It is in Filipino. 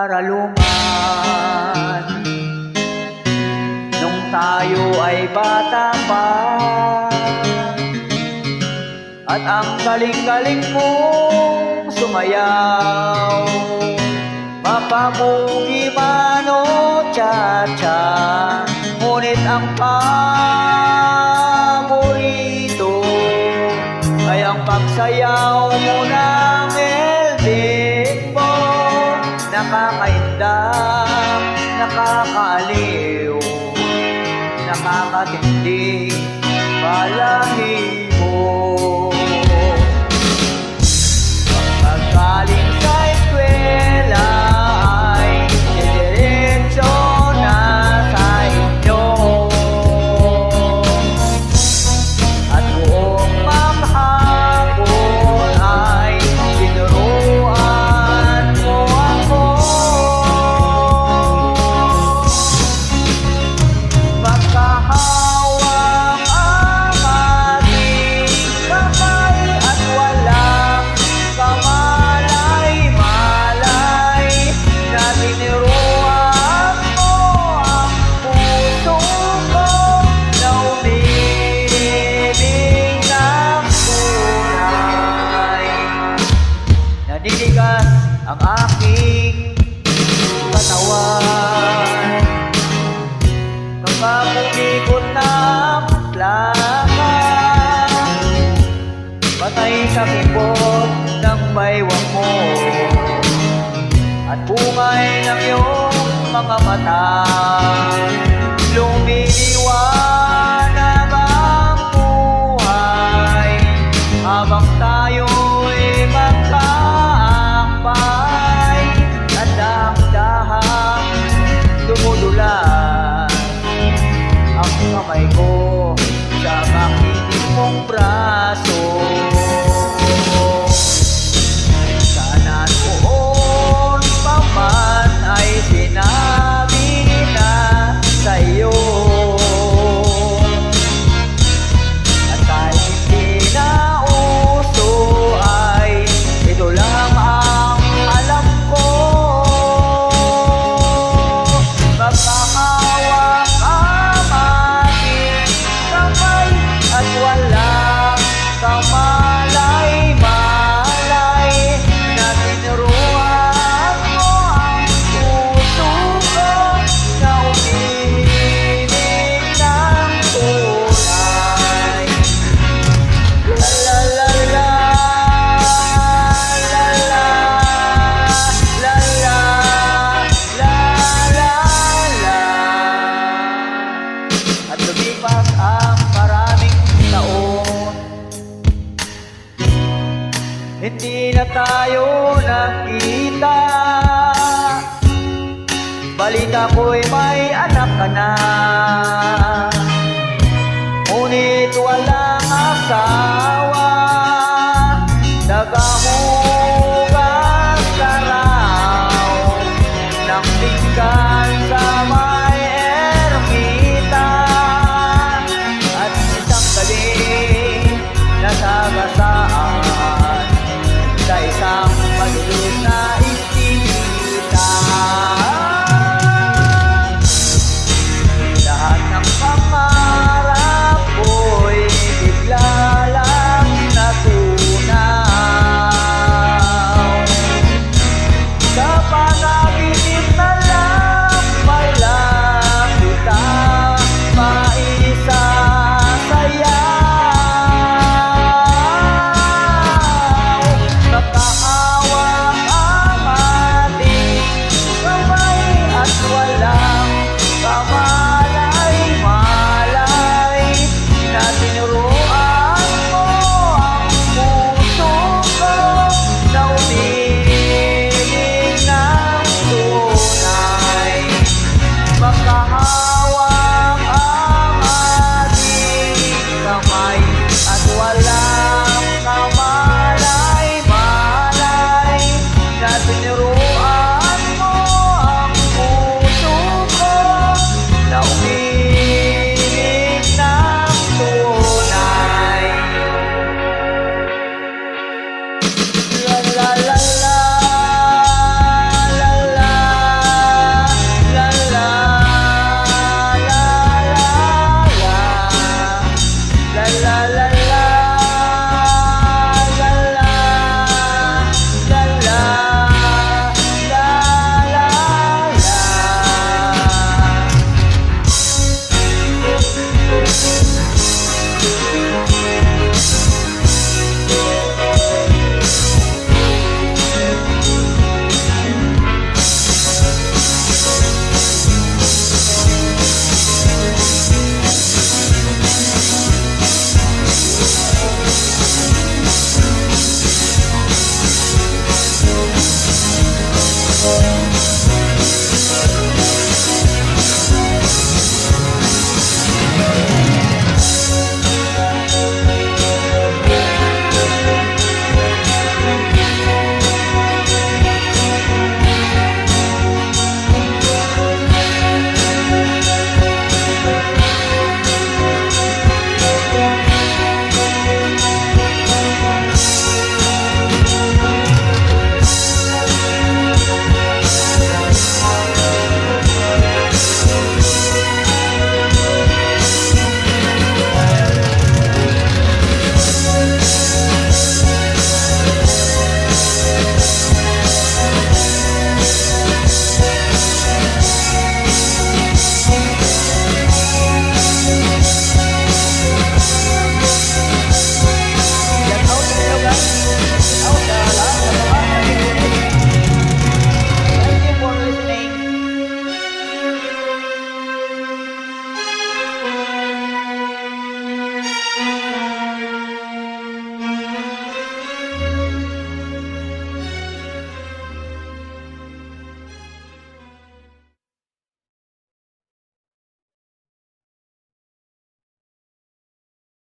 karalungan. Nung tayo ay bata pa, at ang galing-galing mong sumayaw, mapamugi man o cha-cha, ngunit ang paborito ay ang pagsayaw mo ng elbimbo. Nakakaindang, nakakaaliw, nakakatindig, balahibo. Pagkaling sa eskwela ay diretso na sa inyo, at buong maghapon ay tinuruan mo ako. Magkahawak ang ating kamay at walang kamalay-malay, na tinuruan mo ang puso ko na umibig ng tunay. Naninigas ang aking katawan kapag umikot ng plaka, patay sa kipot ng baywang mo, at bungay ng iyong mga mata. Lumiliwanag ang buhay habang tayo'y magkaakbay, at dahan-dahang dumudulas ang kamay ko sa makinig mong braso. Sana noon pa man ay sinabi na sa'yo, at kahit hindi na uso ay ito lang ang alam ko. Magkahawak ang ating kamay at walang kamalay-malay, na tinuruan mo ang puso ko na umibig ng tunay. La la la la, la la, la la, la la la. At lumipas ang maraming taon, hindi na tayo nakita. Balita ko'y may anak ka na.